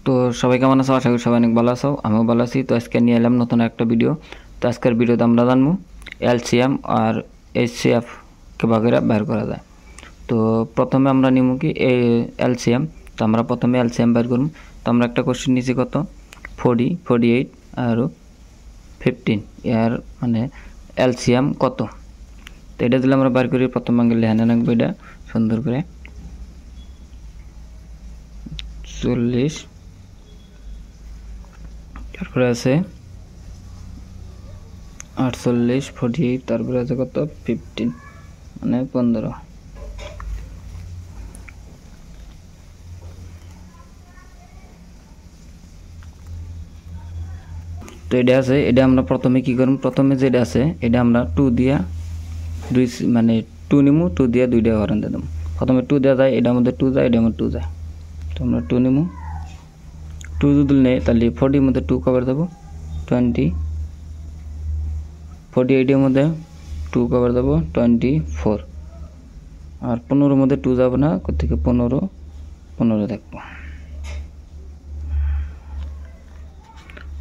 তো সবাই কেমন আছো? আশা করি সবাই অনেক ভালো আছো, আমিও ভালো আছি। তো আজকে নিয়ে এলাম নতুন একটা ভিডিও। তো আজকের ভিডিওতে আমরা জানবো এলসিএম আর এইচসিএফ কীভাবে বের করা যায়। তো প্রথমে আমরা নিব কি এলসিএম। তো আমরা প্রথমে এলসিএম বের করব। তো আমরা একটা কোশ্চেন নিয়েছি কত 40, 48 আর 15 এর মানে এলসিএম কত। তো এটা দিলে আমরা বের করি। প্রথম আগে লেখানে রাখবো এটা সুন্দর করে 40, তারপরে আছে 48, 48, তারপরে আছে কত 15 মানে 15। তো এটা আছে, এটা আমরা প্রথমে কি করব, প্রথমে যেটা আছে এটা আমরা 2 দিয়া 2 মানে 2 নিমু, 2 দিয়া 2টা হরণ দিয়ে দেব। প্রথমে 2 দেওয়া যায়, এটার মধ্যে 2 যায়, এটার মধ্যে 2 যায়। তো আমরা 2 নিমু, 2 যদি নেই তাহলে 40 মধ্যে 2 কভার দেব 20, 48 এর মধ্যে 2 কভার দেব 24, আর 15 মধ্যে 2 যাব না, থেকে 15 দেখব।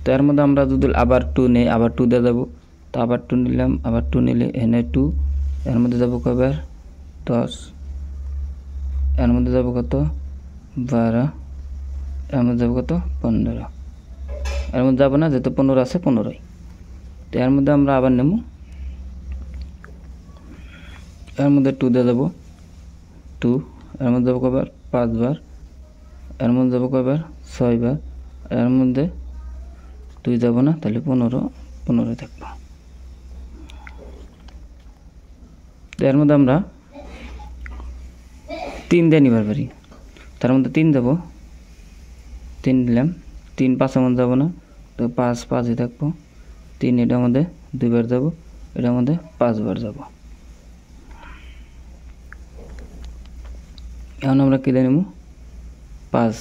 তো এর মধ্যে আমরা যদি আবার 2 নেই, আবার 2 দিয়ে দেব। তো আবার 2 নিলাম, আবার 2 নিলে এখানে 2, এর মধ্যে যাব কবার 10, এর মধ্যে যাব কত 12, এর মধ্যে যাব কত 15, এর মধ্যে যাব না যেহেতু 15 আছে 15ই। তো এর মধ্যে আমরা আবার নেব, এর মধ্যে 2 দিয়ে দেব 2, এর মধ্যে যাব কবার 5 বার, এর মধ্যে যাব কবার 6 বার, এর মধ্যে 2 যাব না তাহলে 15 থাকব। তো এর মধ্যে আমরা 3 দিয়ে নিবার পারি। তার মধ্যে 3 দেব, 3 দিলাম, 3 5 মধ্যে যাব না, তো 5 5ই থাকবো। 3 এটার মধ্যে 2 বার যাব, এটার মধ্যে 5 বার যাব। এখন আমরা কি নেব 5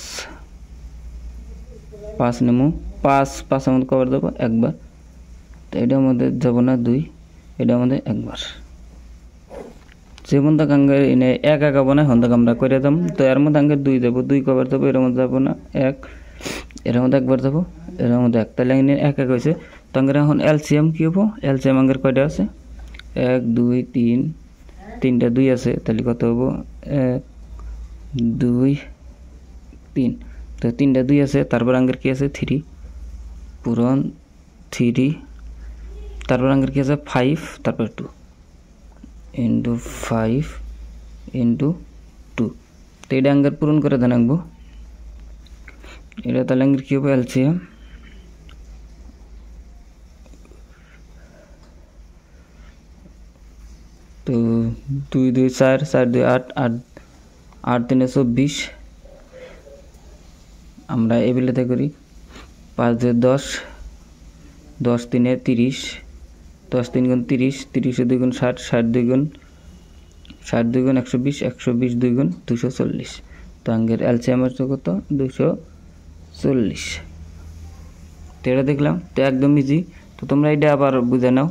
নেব, 5 5 মধ্যে কবার দেবো একবার। তো এটার মধ্যে যাব না 2, এটার মধ্যে একবার। যেমন তাক আঙ্গের এনে এক আঁকাবো না, হন তাক আমরা করে দাম। তো এর মধ্যে আঙ্গের 2 দেবো, 2 কবার দেবো, এর মধ্যে যাবো না 1, এর মধ্যে একবার যাবো, এর মধ্যে 1, তাহলে এনে 1 1 হয়েছে। তো আঙ্গের এখন এলসিএম কি হবো, এলসিএম আঙ্গের কয়টা আছে 1 2 3, 3টা 2 আছে, তাহলে কত হবো 1 2 3। তো 3টা 2 আছে, তারপর আঙ্গের কি আছে 3 পূরণ 3, তারপর আঙ্গের কি আছে 5, তারপর 2 into 5 into 2। তো এটা আঙ্গের পূরণ করে দেন আঁকবো। এটা তাহলে আঙ্গের কি হবে এলসিএম, তো 2 2 4, 4 2 8, 8 3 24, আমরা এবিলিতে করি 5 2 10, 10 3 30, 10 3 গুণ 30, 30 2 গুণ 60, 60 2 গুণ 120, 120 2 গুণ 240। তো আঙ্গের এলসিএম হচ্ছে কত 240। তো এটা দেখলাম, তো একদম ইজি। তো তোমরা এটা আবার বুঝে নাও।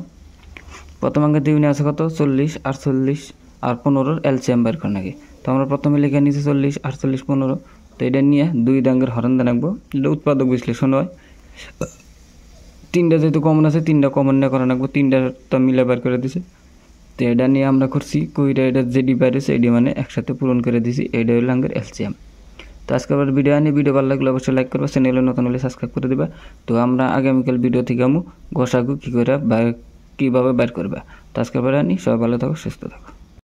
প্রথম আঙ্গের দ্বিগুণে আছে কত 40, 48 আর 15 এলসিএম বের করে নাকি। তো আমরা প্রথমে লিখে নিয়েছি 40, 48, 15। তো এটা নিয়ে 2 দাঙ্গের হরণ দেন রাখবো। এটা উৎপাদক বিশ্লেষণ হয়। 3টা যেহেতু কমন আছে, 3টা কমন না করে রাখবো, 3টা তো মিলে বের করে দিছে। তো এটা নিয়ে আমরা করছি কইটা, এটা যেডি বাইরেছে এডি মানে একসাথে পূরণ করে দিছি। এটা হলো আঙ্গের এলসিএম। তো আজকে আবার ভিডিও আনি, ভিডিও ভালো লাগলে অবশ্যই লাইক করবা, চ্যানেলে নতুন হলে সাবস্ক্রাইব করে দিবা। তো আমরা আগামীকাল ভিডিও থেকে আমু গসাগু কী করে কীভাবে বের করবা। তো আজকে আবার আনি, সবাই ভালো থাকো, সুস্থ থাকো।